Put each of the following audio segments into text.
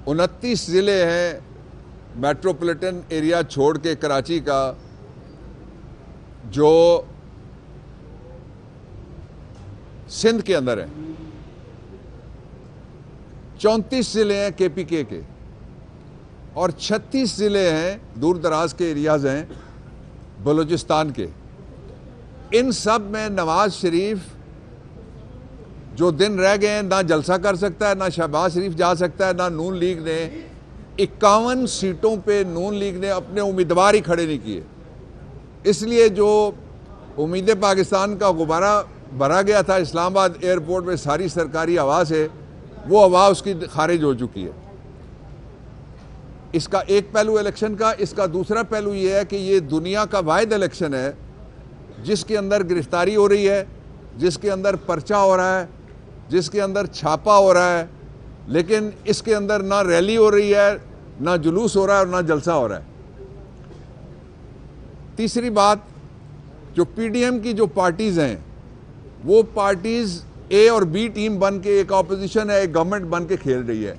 29 ضلع ہیں metropolitan area چھوڑ کے کراچی کا جو سندھ کے اندر ہیں، 34 ضلع ہیں کے پی کے اور 36 ضلع ہیں دور دراز کے ایریاز ہیں بلوچستان کے۔ ان سب میں نواز شریف جو دن رہ گئے ہیں نہ جلسہ کر سکتا ہے، نہ شہباز شریف جا سکتا ہے، نہ نون لیگ نے 51 سیٹوں پہ نون لیگ نے اپنے امیدوار ہی کھڑے نہیں کیے۔ اس لیے جو امید پاکستان کا غبارہ بھرا گیا تھا اسلام آباد ایئرپورٹ میں ساری سرکاری ہوا سے، وہ ہوا اس کی خارج ہو چکی ہے۔ اس کا ایک پہلو الیکشن کا، اس کا دوسرا پہلو یہ ہے کہ یہ دنیا کا واحد الیکشن ہے جس کے اندر گرفتاری ہو رہی ہے، جس کے اندر پرچہ ہو رہا ہے، جس کے اندر چھاپا ہو رہا ہے، لیکن اس کے اندر نہ ریلی ہو رہی ہے، نہ جلوس ہو رہا ہے اور نہ جلسہ ہو رہا ہے۔ تیسری بات، جو پی ڈی ایم کی جو پارٹیز ہیں وہ پارٹیز اے اور بی ٹیم بن کے ایک اپوزیشن ہے، ایک گورنمنٹ بن کے کھیل رہی ہے۔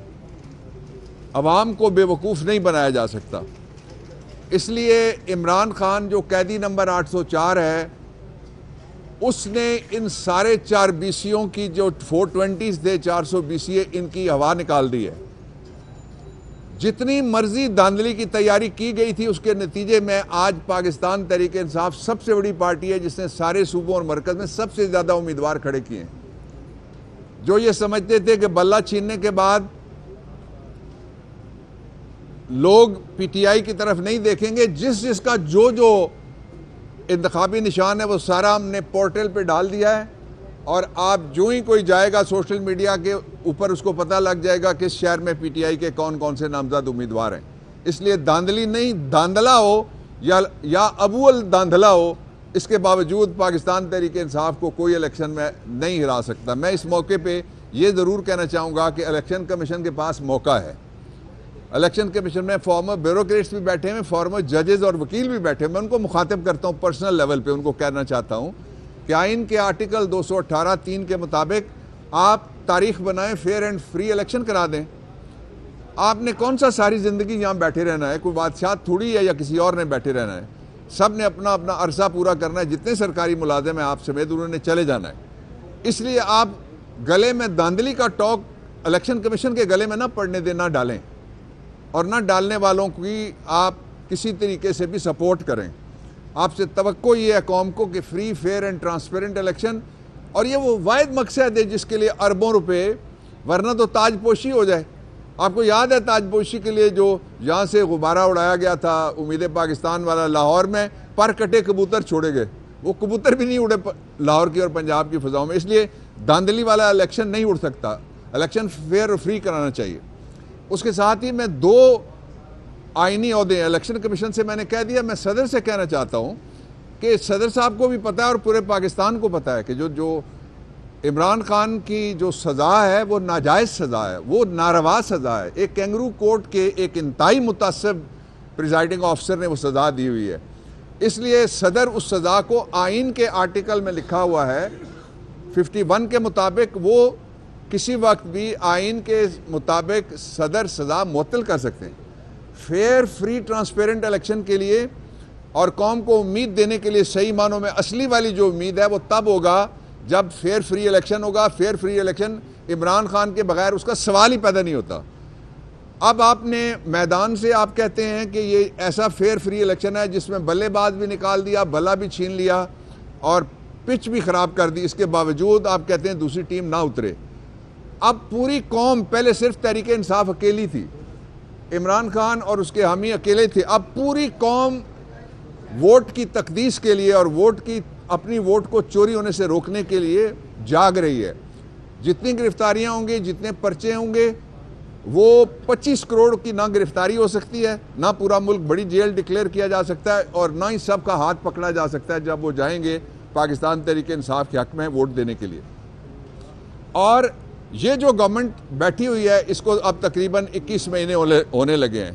عوام کو بے وقوف نہیں بنایا جا سکتا۔ اس لیے عمران خان جو قیدی نمبر 804 ہے، اس نے ان سارے 4 بی سیوں کی جو 420 تھے 400 بی سی ان کی ہوا نکال دی ہے۔ جتنی مرضی دھاندلی کی تیاری کی گئی تھی اس کے نتیجے میں آج پاکستان تحریک انصاف سب سے بڑی پارٹی ہے جس نے سارے صوبوں اور مرکز میں سب سے زیادہ امیدوار کھڑے کیے ہیں۔ جو یہ سمجھتے تھے کہ بلہ چھیننے کے بعد لوگ پی ٹی آئی کی طرف نہیں دیکھیں گے، جس کا جو انتخابی نشان ہے وہ سارا ہم نے پورٹل پہ ڈال دیا ہے، اور آپ جو ہی کوئی جائے گا سوشل میڈیا کے اوپر اس کو پتہ لگ جائے گا کہ اس شہر میں پی ٹی آئی کے کون کون سے نامزد امیدوار ہیں۔ اس لیے دھاندلی نہیں، دھاندلا ہو یا ابول دھاندلا ہو، اس کے باوجود پاکستان تحریک انصاف کو کوئی الیکشن میں نہیں ہرا سکتا۔ میں اس موقع پہ یہ ضرور کہنا چاہوں گا کہ الیکشن کمیشن کے پاس موقع ہے۔ الیکشن کمیشن میں فارمر بیوروکریٹس بھی بیٹھے ہیں، فارمر ججز اور وکیل بھی بیٹھے ہیں۔ میں ان کو مخاطب کرتا ہوں پرسنل لیول پہ، ان کو کہنا چاہتا ہوں کہ آئین کے آرٹیکل 218(3) کے مطابق آپ تاریخ بنائیں، فیئر اینڈ فری الیکشن کرا دیں۔ آپ نے کون سا ساری زندگی یہاں بیٹھے رہنا ہے؟ کوئی بادشاہ تھوڑی ہے یا کسی اور نے بیٹھے رہنا ہے؟ سب نے اپنا اپنا عرصہ پورا کرنا ہے، جتنے سرکاری ملازم ہیں آپ سمیت انہوں نے چلے جانا ہے۔ اس لیے آپ گلے میں دھاندلی کا ٹوک الیکشن کمیشن کے گلے میں نہ پڑنے دیں، نہ ڈالیں، اور نہ ڈالنے والوں کی آپ کسی طریقے سے بھی سپورٹ کریں۔ آپ سے توقع یہ ہے قوم کو کہ free, fair and transparent election, اور یہ وہ واحد مقصد ہے جس کے لیے اربوں روپے، ورنہ تو تاج پوشی ہو جائے۔ آپ کو یاد ہے تاج پوشی کے لیے جو یہاں سے غبارہ اڑایا گیا تھا امید پاکستان والا، لاہور میں پر کٹے کبوتر چھوڑے گئے، وہ کبوتر بھی نہیں اڑے لاہور کی اور پنجاب کی فضاؤں میں۔ اس لیے دھاندلی والا الیکشن نہیں اڑ سکتا، الیکشن فیئر اور فری کرانا چاہیے۔ اس کے ساتھ ہی میں 2 آئینی عہدے الیکشن کمیشن سے میں نے کہہ دیا، میں صدر سے کہنا چاہتا ہوں کہ صدر صاحب کو بھی پتہ ہے اور پورے پاکستان کو پتہ ہے کہ جو عمران خان کی جو سزا ہے وہ ناجائز سزا ہے، وہ ناروا سزا ہے۔ ایک کینگرو کورٹ کے ایک انتہائی متعصب پریزائڈنگ آفیسر نے وہ سزا دی ہوئی ہے۔ اس لیے صدر اس سزا کو آئین کے آرٹیکل میں لکھا ہوا ہے 51 کے مطابق، وہ کسی وقت بھی آئین کے مطابق صدر سزا معطل کر سکتے ہیں۔ فیئر، فری، ٹرانسپیرنٹ الیکشن کے لیے اور قوم کو امید دینے کے لیے صحیح معنوں میں اصلی والی جو امید ہے وہ تب ہوگا جب فیئر فری الیکشن ہوگا۔ Fair free election Imran Khan کے بغیر اس کا سوال ہی پیدا نہیں ہوتا۔ اب آپ نے میدان سے آپ کہتے ہیں کہ یہ ایسا فیئر فری الیکشن ہے جس میں بلے باز بھی نکال دیا، بلا بھی چھین لیا اور پچ بھی خراب کر دی، اس کے باوجود آپ کہتے ہیں دوسری ٹیم نہ اترے۔ اب پوری قوم، پہلے صرف تحریک انصاف اکیلی تھی، عمران خان اور اس کے حامی اکیلے تھے، اب پوری قوم ووٹ کی تقدیس کے لیے اور اپنی ووٹ کو چوری ہونے سے روکنے کے لیے جاگ رہی ہے۔ جتنی گرفتاریاں ہوں گی، جتنے پرچے ہوں گے، وہ 25 کروڑ کی نہ گرفتاری ہو سکتی ہے، نہ پورا ملک بڑی جیل ڈکلیئر کیا جا سکتا ہے، اور نہ ہی سب کا ہاتھ پکڑا جا سکتا ہے جب وہ جائیں گے پاکستان تحریک انصاف کے حق میں ووٹ دینے کے لیے۔ اور یہ جو گورنمنٹ بیٹھی ہوئی ہے اس کو اب تقریباً 21 مہینے ہونے لگے ہیں۔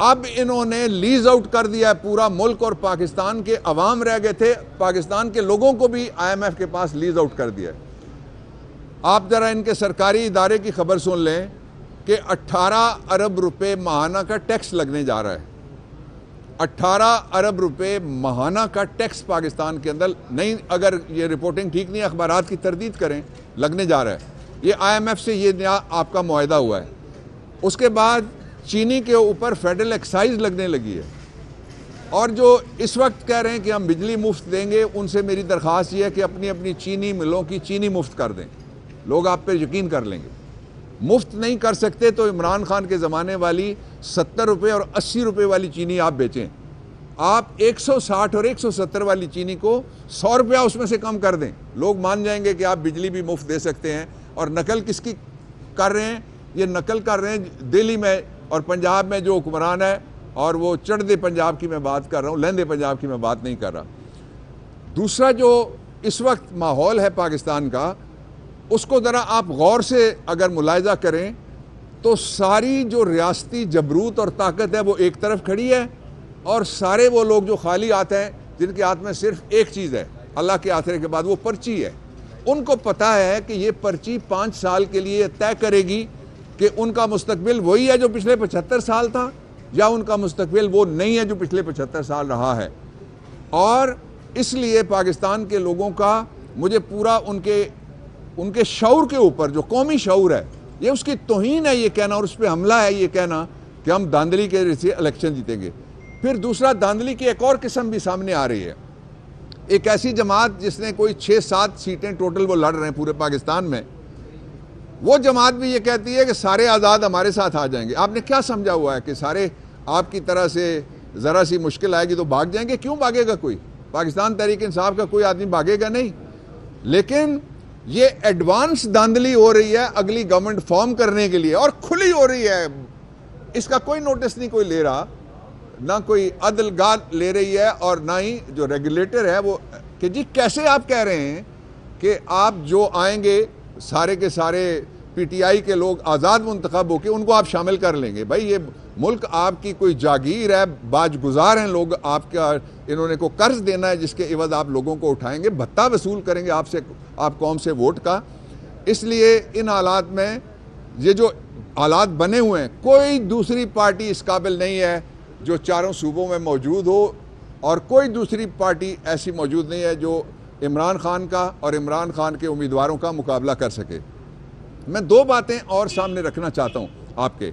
اب انہوں نے لیز آؤٹ کر دیا ہے پورا ملک، اور پاکستان کے عوام رہ گئے تھے، پاکستان کے لوگوں کو بھی آئی ایم ایف کے پاس لیز آؤٹ کر دیا ہے۔ آپ ذرا ان کے سرکاری ادارے کی خبر سن لیں کہ 18 ارب روپے ماہانہ کا ٹیکس لگنے جا رہا ہے. 18 ارب روپے ماہانہ کا ٹیکس پاکستان کے اندر نہیں, اگر یہ رپورٹنگ ٹھیک نہیں, اخبارات کی تردید کریں, لگنے جا رہا ہے. یہ IMF سے یہ نیا آپ کا معاہدہ ہوا ہے. اس کے بعد چینی کے اوپر فیڈرل ایکسائز لگنے لگی ہے. اور جو اس وقت کہہ رہے ہیں کہ ہم بجلی مفت دیں گے, ان سے میری درخواست یہ ہے کہ اپنی اپنی چینی ملوں کی چینی مفت کر دیں. لوگ آپ پہ یقین کر لیں گے. مفت نہیں کر سکتے تو عمران خان کے زمانے والی 70 روپے اور 80 روپے والی چینی آپ بیچیں. آپ 160 اور 170 والی چینی کو 100 روپیہ اس میں سے کم کر دیں. لوگ مان جائیں گے کہ آپ بجلی بھی مفت دے سکتے ہیں. اور نقل کس کی کر رہے ہیں؟ یہ نقل کر رہے ہیں دہلی میں اور پنجاب میں جو حکمران ہے, اور وہ چڑھدے پنجاب کی میں بات کر رہا ہوں, لہندے پنجاب کی میں بات نہیں کر رہا. دوسرا جو اس وقت ماحول ہے پاکستان کا, اس کو ذرا آپ غور سے اگر ملاحظہ کریں تو ساری جو ریاستی جبروت اور طاقت ہے وہ ایک طرف کھڑی ہے, اور سارے وہ لوگ جو خالی آتے ہیں جن کے ہاتھ میں صرف ایک چیز ہے اللہ کے آخرے کے بعد, وہ پرچی ہے. ان کو پتا ہے کہ یہ پرچی 5 سال کے لیے طے کرے گی کہ ان کا مستقبل وہی ہے جو پچھلے 75 سال تھا, یا ان کا مستقبل وہ نہیں ہے جو پچھلے 75 سال رہا ہے. اور اس لیے پاکستان کے لوگوں کا مجھے پورا ان کے شعور کے اوپر, جو قومی شعور ہے, یہ اس کی توہین ہے یہ کہنا, اور اس پہ حملہ ہے یہ کہنا کہ ہم دھاندلی کے ذریعے الیکشن جیتیں گے. پھر دوسرا, دھاندلی کی ایک اور قسم بھی سامنے آ رہی ہے. ایک ایسی جماعت جس نے کوئی 6-7 سیٹیں ٹوٹل وہ لڑ رہے ہیں پورے پاکستان میں, وہ جماعت بھی یہ کہتی ہے کہ سارے آزاد ہمارے ساتھ آ جائیں گے. آپ نے کیا سمجھا ہوا ہے کہ سارے آپ کی طرح سے ذرا سی مشکل آئے گی تو بھاگ جائیں گے؟ کیوں بھاگے گا کوئی؟ پاکستان تحریک انصاف کا کوئی آدمی بھاگے گا نہیں. لیکن یہ ایڈوانس دھاندلی ہو رہی ہے اگلی گورنمنٹ فارم کرنے کے لیے, اور کھلی ہو رہی ہے. اس کا کوئی نوٹس نہیں کوئی لے رہا, نہ کوئی عدل گاہ لے رہی ہے, اور نہ ہی جو ریگولیٹر ہے وہ, کہ جی کیسے آپ کہہ رہے ہیں کہ آپ جو آئیں گے سارے کے سارے PTI کے لوگ آزاد منتخب ہو کے ان کو آپ شامل کر لیں گے. بھائی یہ ملک آپ کی کوئی جاگیر ہے, باج گزار ہیں لوگ آپ کا, انہوں نے کو قرض دینا ہے جس کے عوض آپ لوگوں کو اٹھائیں گے, بھتہ وصول کریں گے آپ قوم سے ووٹ کا. اس لیے ان حالات میں یہ جو حالات بنے ہوئے ہیں, کوئی دوسری پارٹی اس قابل نہیں ہے جو چاروں صوبوں میں موجود ہو, اور کوئی دوسری پارٹی ایسی موجود نہیں ہے جو عمران خان کا اور عمران خان کے امیدواروں کا مقابلہ کر سکے. میں 2 باتیں اور سامنے رکھنا چاہتا ہوں آپ کے.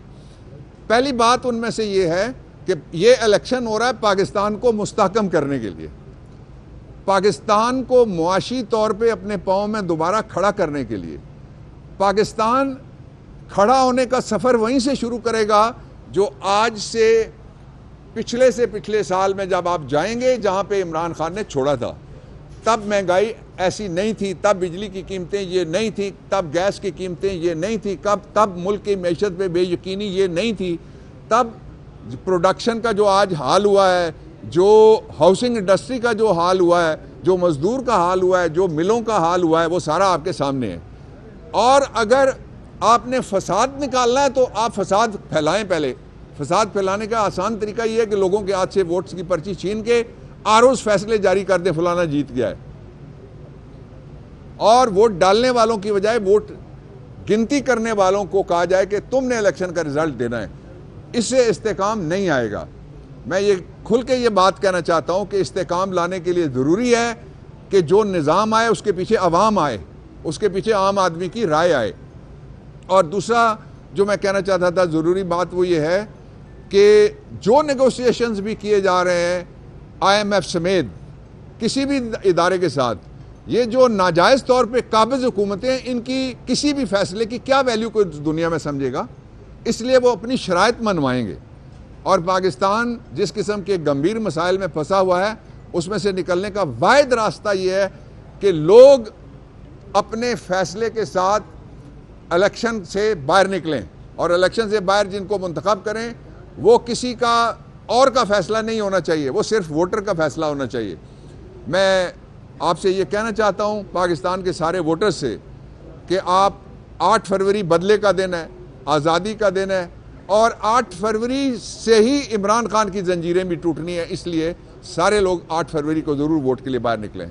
پہلی بات ان میں سے یہ ہے کہ یہ الیکشن ہو رہا ہے پاکستان کو مستحکم کرنے کے لیے, پاکستان کو معاشی طور پہ اپنے پاؤں میں دوبارہ کھڑا کرنے کے لیے. پاکستان کھڑا ہونے کا سفر وہیں سے شروع کرے گا جو آج سے پچھلے سال میں جب آپ جائیں گے جہاں پہ عمران خان نے چھوڑا تھا. تب مہنگائی ایسی نہیں تھی, تب بجلی کی قیمتیں یہ نہیں تھی, تب گیس کی قیمتیں یہ نہیں تھی, تب ملک کی معیشت پہ بے یقینی یہ نہیں تھی, تب پروڈکشن کا جو آج حال ہوا ہے, جو ہاؤسنگ انڈسٹری کا جو حال ہوا ہے, جو مزدور کا حال ہوا ہے, جو ملوں کا حال ہوا ہے, وہ سارا آپ کے سامنے ہے. اور اگر آپ نے فساد نکالنا ہے تو آپ فساد پھیلائیں. پہلے فساد پھیلانے کا آسان طریقہ یہ ہے کہ لوگوں کے ہاتھ سے ووٹس کی پرچی چھین کے آروز فیصلے جاری کر دیں فلانا جیت گیا ہے, اور ووٹ ڈالنے والوں کی بجائے ووٹ گنتی کرنے والوں کو کہا جائے کہ تم نے الیکشن کا رزلٹ دینا ہے. اس سے استحکام نہیں آئے گا. میں یہ کھل کے یہ بات کہنا چاہتا ہوں کہ استحکام لانے کے لیے ضروری ہے کہ جو نظام آئے اس کے پیچھے عوام آئے, اس کے پیچھے عام آدمی کی رائے آئے. اور دوسرا جو میں کہنا چاہتا تھا ضروری بات وہ یہ ہے کہ جو نیگوسیشنز بھی کیے جا رہے ہیں IMF سمیت کسی بھی ادارے کے ساتھ, یہ جو ناجائز طور پہ قابض حکومتیں, ان کی کسی بھی فیصلے کی کیا ویلیو کوئی دنیا میں سمجھے گا. اس لیے وہ اپنی شرائط منوائیں گے. اور پاکستان جس قسم کے گمبھیر مسائل میں پھنسا ہوا ہے, اس میں سے نکلنے کا واحد راستہ یہ ہے کہ لوگ اپنے فیصلے کے ساتھ الیکشن سے باہر نکلیں, اور الیکشن سے باہر جن کو منتخب کریں وہ کسی کا اور کا فیصلہ نہیں ہونا چاہیے, وہ صرف ووٹر کا فیصلہ ہونا چاہیے. میں آپ سے یہ کہنا چاہتا ہوں پاکستان کے سارے ووٹر سے کہ آپ 8 فروری بدلے کا دن ہے, آزادی کا دن ہے, اور 8 فروری سے ہی عمران خان کی زنجیریں بھی ٹوٹنی ہیں. اس لیے سارے لوگ 8 فروری کو ضرور ووٹ کے لیے باہر نکلیں.